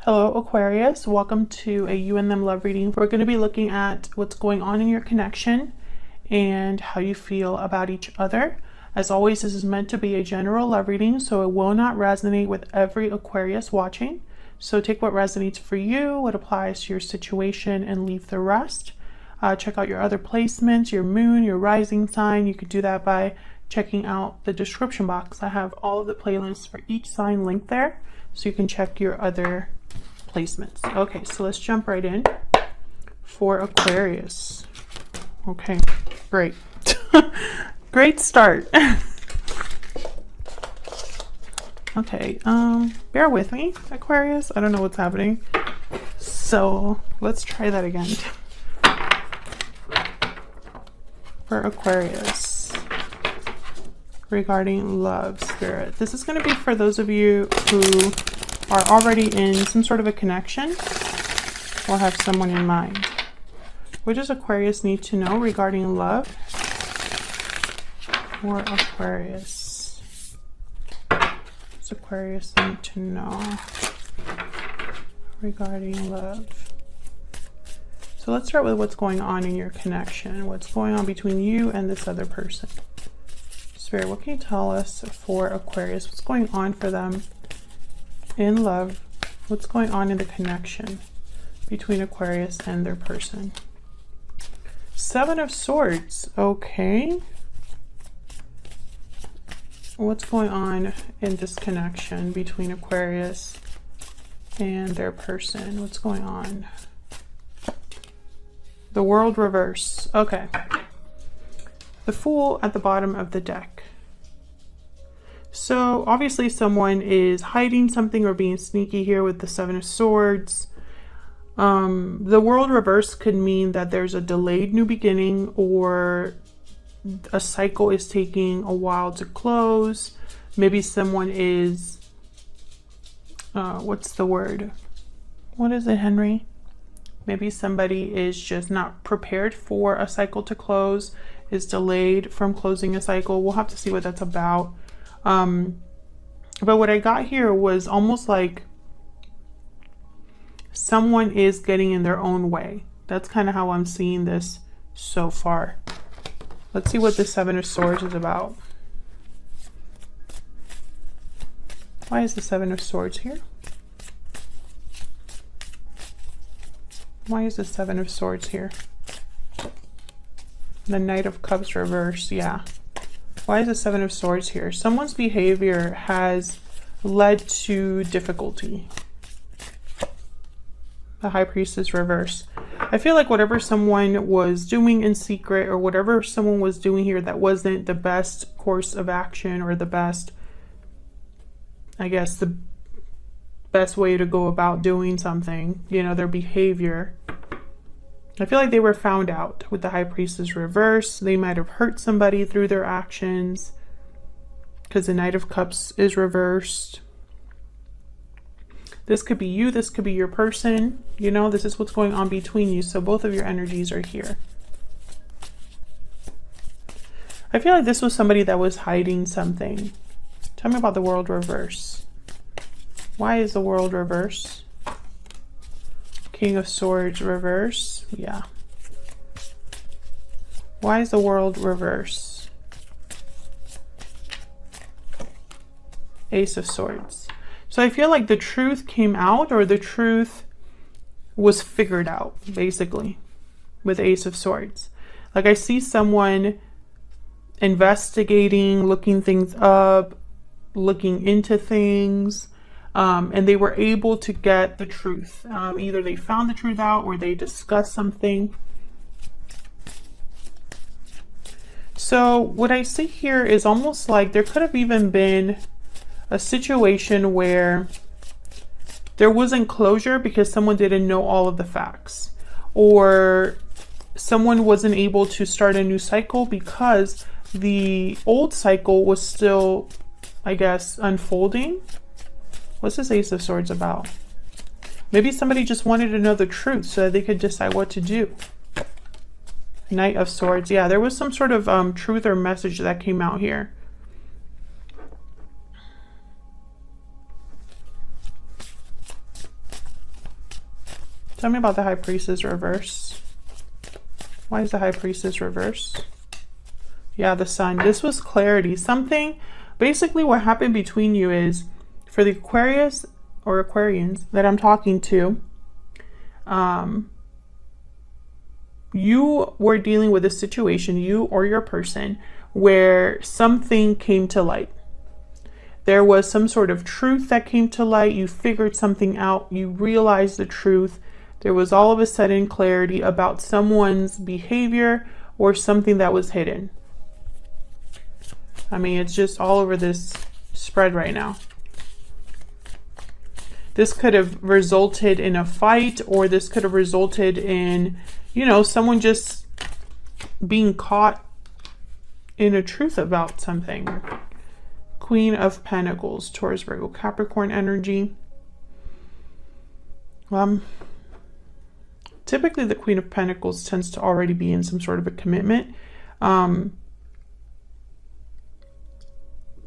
Hello Aquarius, welcome to a You and Them love reading. We're going to be looking at what's going on in your connection and how you feel about each other. As always, this is meant to be a general love reading, so it will not resonate with every Aquarius watching. So take what resonates for you, what applies to your situation, and leave the rest. Check out your other placements, your moon, your rising sign. You could do that by checking out the description box. I have all of the playlists for each sign linked there, so you can check your other placements. Okay, so let's jump right in for Aquarius. Okay, great. Great start. Okay, bear with me, Aquarius. I don't know what's happening. So let's try that again. For Aquarius, regarding love, spirit. This is going to be for those of you who are already in some sort of a connection or have someone in mind. What does Aquarius need to know regarding love for Aquarius? What does Aquarius need to know regarding love? So let's start with what's going on in your connection. What's going on between you and this other person? Spirit, what can you tell us for Aquarius? What's going on for them in love? What's going on in the connection between Aquarius and their person? Seven of Swords. Okay. What's going on in this connection between Aquarius and their person? What's going on? The World reverse. Okay. The Fool at the bottom of the deck. So obviously someone is hiding something or being sneaky here with the Seven of Swords. The World reverse could mean that there's a delayed new beginning, or a cycle is taking a while to close. Maybe someone is, what's the word? What is it, Henry? Maybe somebody is just not prepared for a cycle to close, is delayed from closing a cycle. We'll have to see what that's about. But what I got here was almost like someone is getting in their own way. That's kind of how I'm seeing this so far. Let's see what the Seven of Swords is about. Why is the Seven of Swords here? Why is the Seven of Swords here? The Knight of Cups reverse, yeah. Why is the Seven of Swords here? Someone's behavior has led to difficulty. The High Priestess reverse. I feel like whatever someone was doing in secret, or whatever someone was doing here that wasn't the best course of action, or the best, I guess, the best way to go about doing something, you know, their behavior. I feel like they were found out with the High Priestess reverse. They might have hurt somebody through their actions because the Knight of Cups is reversed. This could be you. This could be your person. You know, this is what's going on between you. So both of your energies are here. I feel like this was somebody that was hiding something. Tell me about the World reverse. Why is the World reverse? King of Swords reverse. Yeah. Why is the World reverse? Ace of Swords. So I feel like the truth came out, or the truth was figured out, basically, with Ace of Swords. Like, I see someone investigating, looking things up, looking into things. And they were able to get the truth. Either they found the truth out, or they discussed something. So what I see here is almost like there could have even been a situation where there wasn't closure because someone didn't know all of the facts, or someone wasn't able to start a new cycle because the old cycle was still, I guess, unfolding. What's this Ace of Swords about? Maybe somebody just wanted to know the truth so that they could decide what to do. Knight of Swords. Yeah, there was some sort of truth or message that came out here. Tell me about the High Priestess reverse. Why is the High Priestess reverse? Yeah, the Sun. This was clarity. Something, basically what happened between you is, for the Aquarius or Aquarians that I'm talking to, you were dealing with a situation, you or your person, where something came to light. There was some sort of truth that came to light. You figured something out. You realized the truth. There was all of a sudden clarity about someone's behavior or something that was hidden. I mean, it's just all over this spread right now. This could have resulted in a fight, or this could have resulted in, you know, someone just being caught in a truth about something. Queen of Pentacles, Taurus, Virgo, Capricorn energy. Typically the Queen of Pentacles tends to already be in some sort of a commitment.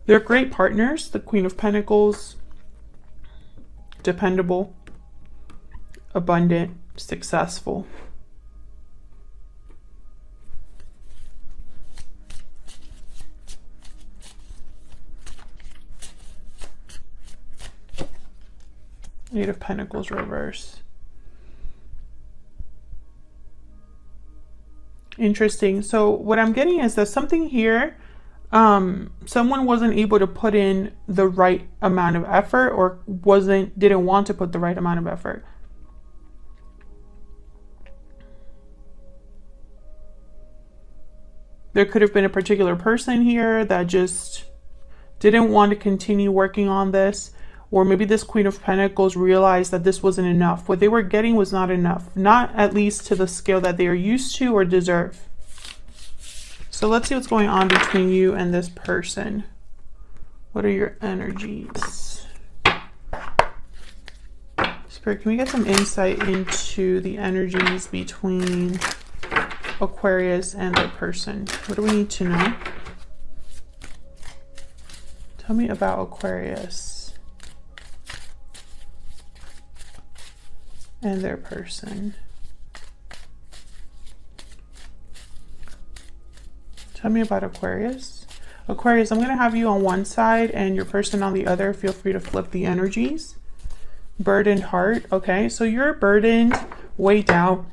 They're great partners. The Queen of Pentacles, dependable, abundant, successful. Eight of Pentacles reverse. Interesting. So what I'm getting is that something here, someone wasn't able to put in the right amount of effort, or didn't want to put the right amount of effort. There could have been a particular person here that just didn't want to continue working on this. Or maybe this Queen of Pentacles realized that this wasn't enough. What they were getting was not enough. Not at least to the scale that they are used to or deserve. So let's see what's going on between you and this person. What are your energies? Spirit, can we get some insight into the energies between Aquarius and their person? What do we need to know? Tell me about Aquarius and their person. Tell me about Aquarius. Aquarius, I'm going to have you on one side and your person on the other. Feel free to flip the energies. Burdened heart. Okay, so you're burdened, weighed down,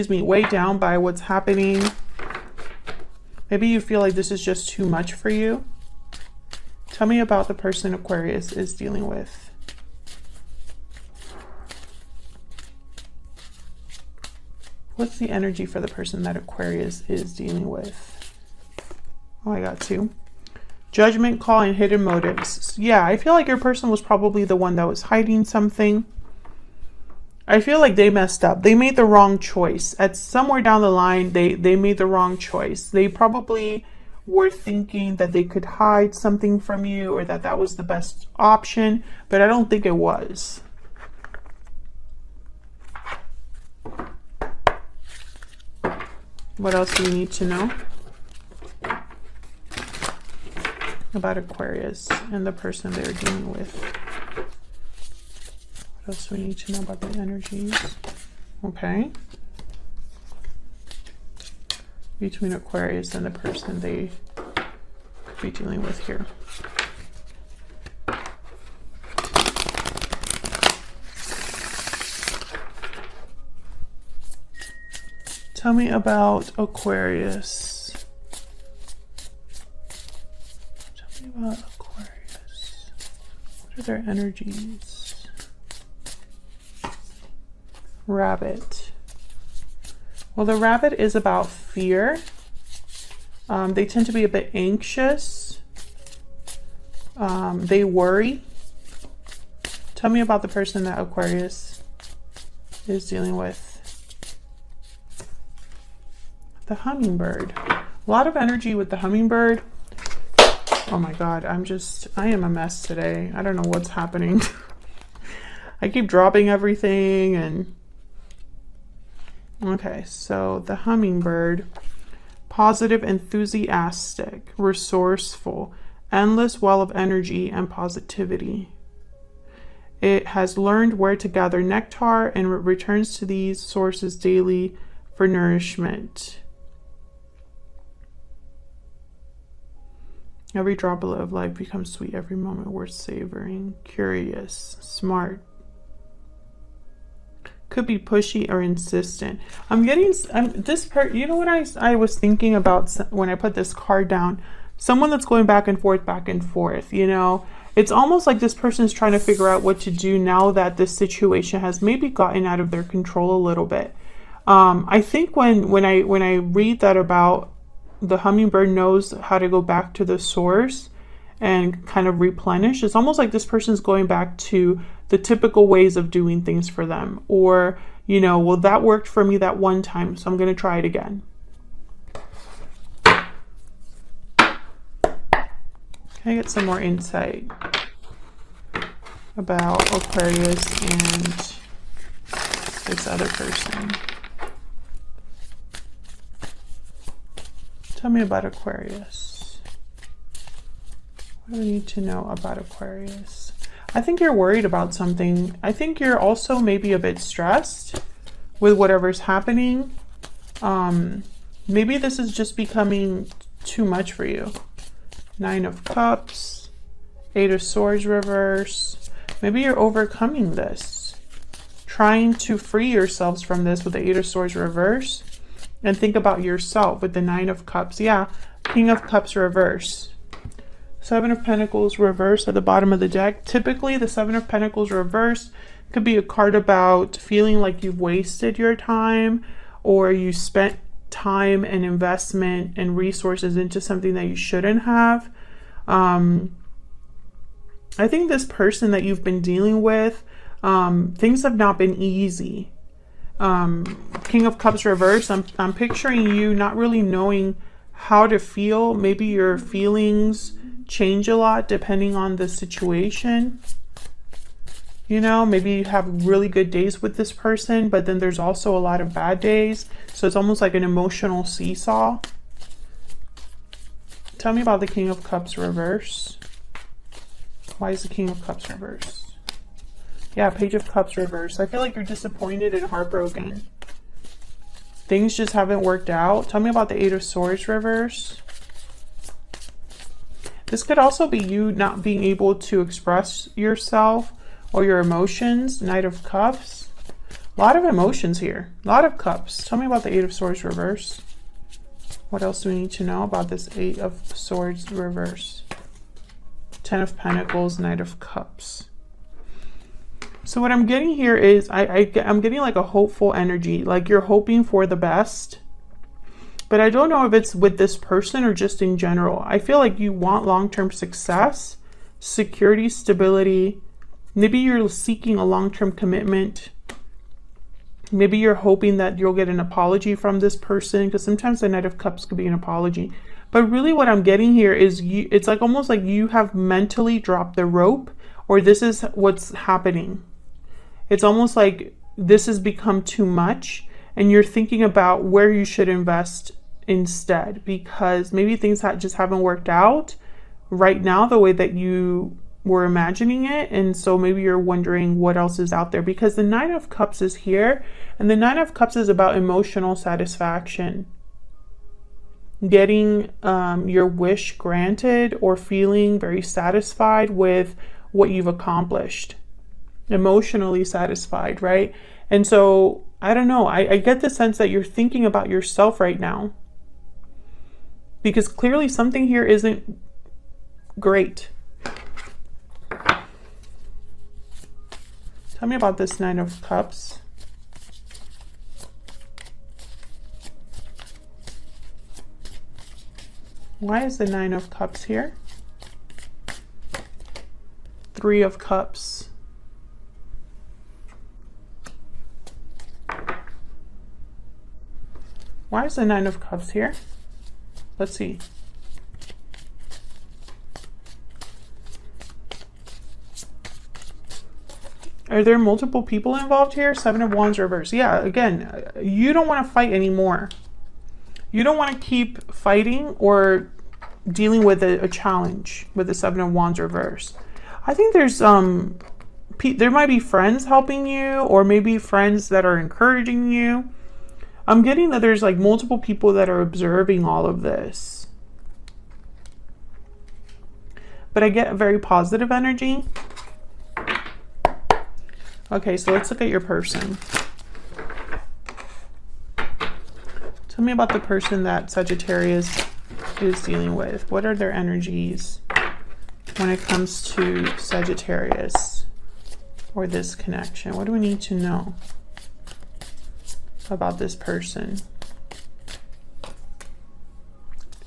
weighed down by what's happening. Maybe you feel like this is just too much for you. Tell me about the person Aquarius is dealing with. What's the energy for the person that Aquarius is dealing with? Oh, I got two. Judgment call and hidden motives. Yeah, I feel like your person was probably the one that was hiding something. I feel like they messed up. They made the wrong choice. At somewhere down the line, they made the wrong choice. They probably were thinking that they could hide something from you, or that was the best option, but I don't think it was. What else do we need to know about Aquarius and the person they're dealing with? What else do we need to know about the energies? Okay. Between Aquarius and the person they could be dealing with here. Tell me about Aquarius. Tell me about Aquarius. What are their energies? Rabbit. Well, the rabbit is about fear. They tend to be a bit anxious. They worry. Tell me about the person that Aquarius is dealing with. The hummingbird. A lot of energy with the hummingbird. Oh my God, I am a mess today. I don't know what's happening. I keep dropping everything and... Okay, so the hummingbird. Positive, enthusiastic, resourceful, endless well of energy and positivity. It has learned where to gather nectar and returns to these sources daily for nourishment. Every droplet of life becomes sweet, every moment worth savoring. Curious, smart. Could be pushy or insistent. I'm getting you know what I was thinking about when I put this card down? Someone that's going back and forth, you know? It's almost like this person is trying to figure out what to do now that this situation has maybe gotten out of their control a little bit. I think when I read that about the hummingbird knows how to go back to the source and kind of replenish, it's almost like this person's going back to the typical ways of doing things for them. Or, you know, well, that worked for me that one time, so I'm going to try it again. Can I get some more insight about Aquarius and this other person? Tell me about Aquarius. What do I need to know about Aquarius? I think you're worried about something. I think you're also maybe a bit stressed with whatever's happening. Maybe this is just becoming too much for you. 9 of Cups, 8 of Swords reverse. Maybe you're overcoming this. Trying to free yourselves from this with the 8 of Swords reverse. And think about yourself with the 9 of Cups. Yeah, King of Cups reverse. 7 of Pentacles reverse at the bottom of the deck. Typically, the 7 of Pentacles reverse could be a card about feeling like you've wasted your time, or you spent time and investment and resources into something that you shouldn't have. I think this person that you've been dealing with, things have not been easy. King of Cups reverse, I'm picturing you not really knowing how to feel. Maybe your feelings change a lot depending on the situation. You know, maybe you have really good days with this person, but then there's also a lot of bad days. So it's almost like an emotional seesaw. Tell me about the King of Cups reverse. Why is the King of Cups reverse? Yeah, Page of Cups reverse. I feel like you're disappointed and heartbroken. Things just haven't worked out. Tell me about the 8 of Swords reverse. This could also be you not being able to express yourself or your emotions. Knight of Cups. A lot of emotions here. A lot of cups. Tell me about the 8 of Swords reverse. What else do we need to know about this 8 of Swords reverse? 10 of Pentacles, Knight of Cups. So what I'm getting here is I'm getting like a hopeful energy, like you're hoping for the best. But I don't know if it's with this person or just in general. I feel like you want long-term success, security, stability. Maybe you're seeking a long-term commitment. Maybe you're hoping that you'll get an apology from this person, because sometimes the Knight of Cups could be an apology. But really what I'm getting here is it's like almost like you have mentally dropped the rope, or this is what's happening. It's almost like this has become too much and you're thinking about where you should invest instead, because maybe things just haven't worked out right now the way that you were imagining it. And so maybe you're wondering what else is out there, because the 9 of Cups is here, and the 9 of Cups is about emotional satisfaction. Getting your wish granted, or feeling very satisfied with what you've accomplished. Emotionally satisfied, right? And so I don't know, I get the sense that you're thinking about yourself right now, because clearly something here isn't great. Tell me about this 9 of Cups. Why is the 9 of Cups here? 3 of Cups. Why is the 9 of Cups here? Let's see. Are there multiple people involved here? 7 of Wands reverse. Yeah, again, you don't want to fight anymore. You don't want to keep fighting or dealing with a challenge with the 7 of Wands reverse. I think there's there might be friends helping you, or maybe friends that are encouraging you. I'm getting that there's like multiple people that are observing all of this. But I get a very positive energy. Okay, so let's look at your person. Tell me about the person that Sagittarius is dealing with. What are their energies when it comes to Sagittarius or this connection? What do we need to know about this person?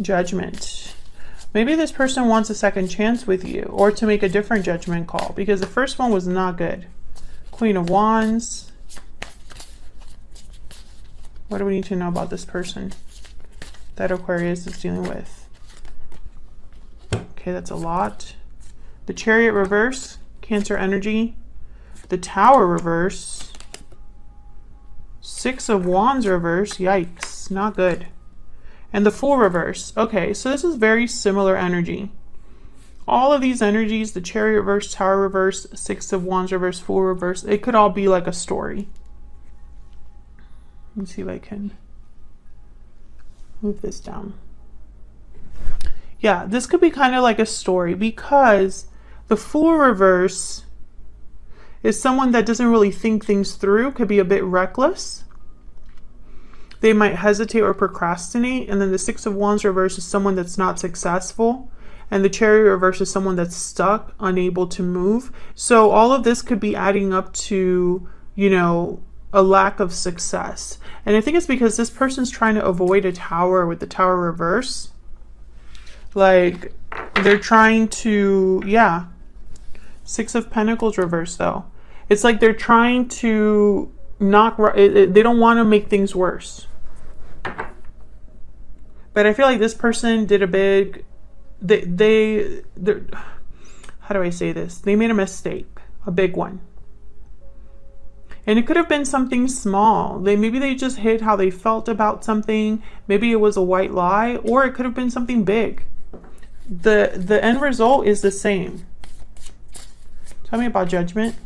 Judgment. Maybe this person wants a second chance with you, or to make a different judgment call, because the first one was not good. Queen of Wands. What do we need to know about this person that Aquarius is dealing with? Okay, that's a lot. The Chariot reverse, Cancer energy. The Tower reverse. Six of Wands reverse, yikes, not good. And the Fool reverse. Okay, so this is very similar energy. All of these energies, the Chariot reverse, Tower reverse, Six of Wands reverse, Fool reverse, it could all be like a story. Let me see if I can move this down. Yeah, this could be kind of like a story, because the Fool reverse is someone that doesn't really think things through, could be a bit reckless. They might hesitate or procrastinate. And then the Six of Wands reverse is someone that's not successful. And the Chariot reverse is someone that's stuck, unable to move. So all of this could be adding up to, you know, a lack of success. And I think it's because this person's trying to avoid a Tower with the Tower reverse. Like, they're trying to, yeah. Six of Pentacles reverse, though. It's like they're trying to they don't want to make things worse. But I feel like this person did a big, how do I say this? They made a mistake, a big one. And it could have been something small. Maybe they just hid how they felt about something. Maybe it was a white lie, or it could have been something big. The end result is the same. Tell me about Judgment.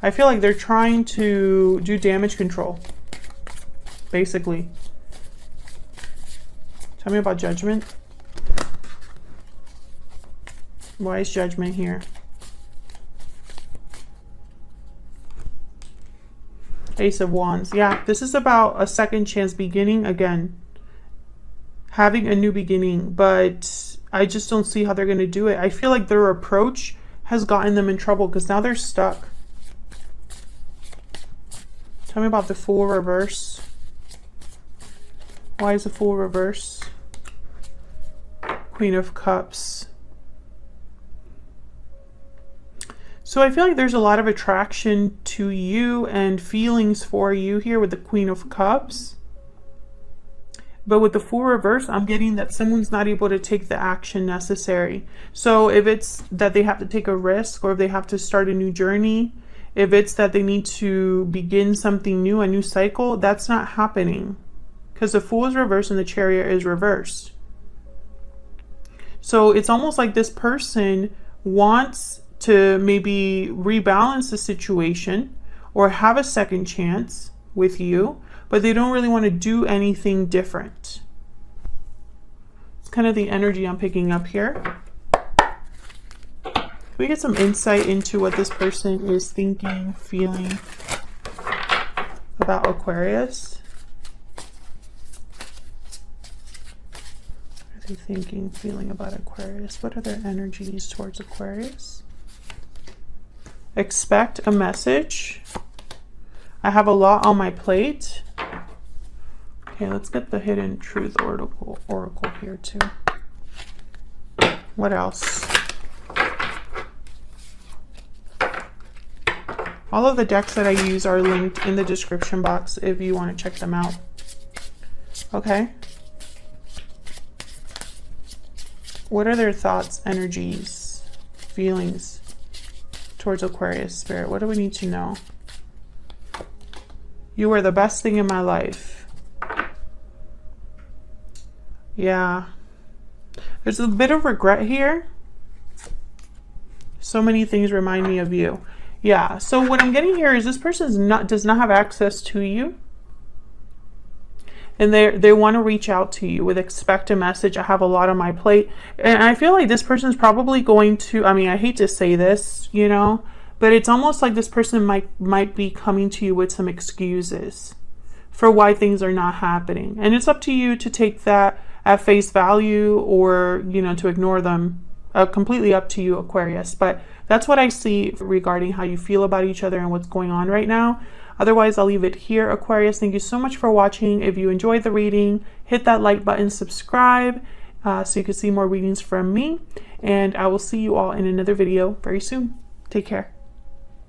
I feel like they're trying to do damage control, basically. Tell me about Judgment. Why is Judgment here? Ace of Wands. Yeah, this is about a second chance beginning again. Having a new beginning, but I just don't see how they're going to do it. I feel like their approach has gotten them in trouble because now they're stuck. Tell me about the Fool reverse. Why is the Fool reverse? Queen of Cups. So I feel like there's a lot of attraction to you and feelings for you here with the Queen of Cups. But with the Fool reverse, I'm getting that someone's not able to take the action necessary. So if it's that they have to take a risk, or if they have to start a new journey, if it's that they need to begin something new, a new cycle, that's not happening. Because the Fool is reversed and the Chariot is reversed. So it's almost like this person wants to maybe rebalance the situation or have a second chance with you, but they don't really want to do anything different. It's kind of the energy I'm picking up here. Can we get some insight into what this person is thinking, feeling about Aquarius? What are they thinking, feeling about Aquarius? What are their energies towards Aquarius? Expect a message. I have a lot on my plate. Okay, let's get the Hidden Truth Oracle here too. What else? All of the decks that I use are linked in the description box if you want to check them out. Okay. What are their thoughts, energies, feelings towards Aquarius spirit? What do we need to know? You were the best thing in my life. Yeah. There's a bit of regret here. So many things remind me of you. Yeah, so what I'm getting here is this person does not have access to you. And they want to reach out to you with expect a message. I have a lot on my plate. And I feel like this person's probably going to, I mean, I hate to say this, you know, but it's almost like this person might be coming to you with some excuses for why things are not happening. And it's up to you to take that at face value or, you know, to ignore them. Completely up to you, Aquarius. But that's what I see regarding how you feel about each other and what's going on right now. Otherwise, I'll leave it here, Aquarius. Thank you so much for watching. If you enjoyed the reading, hit that like button, subscribe, so you can see more readings from me. And I will see you all in another video very soon. Take care.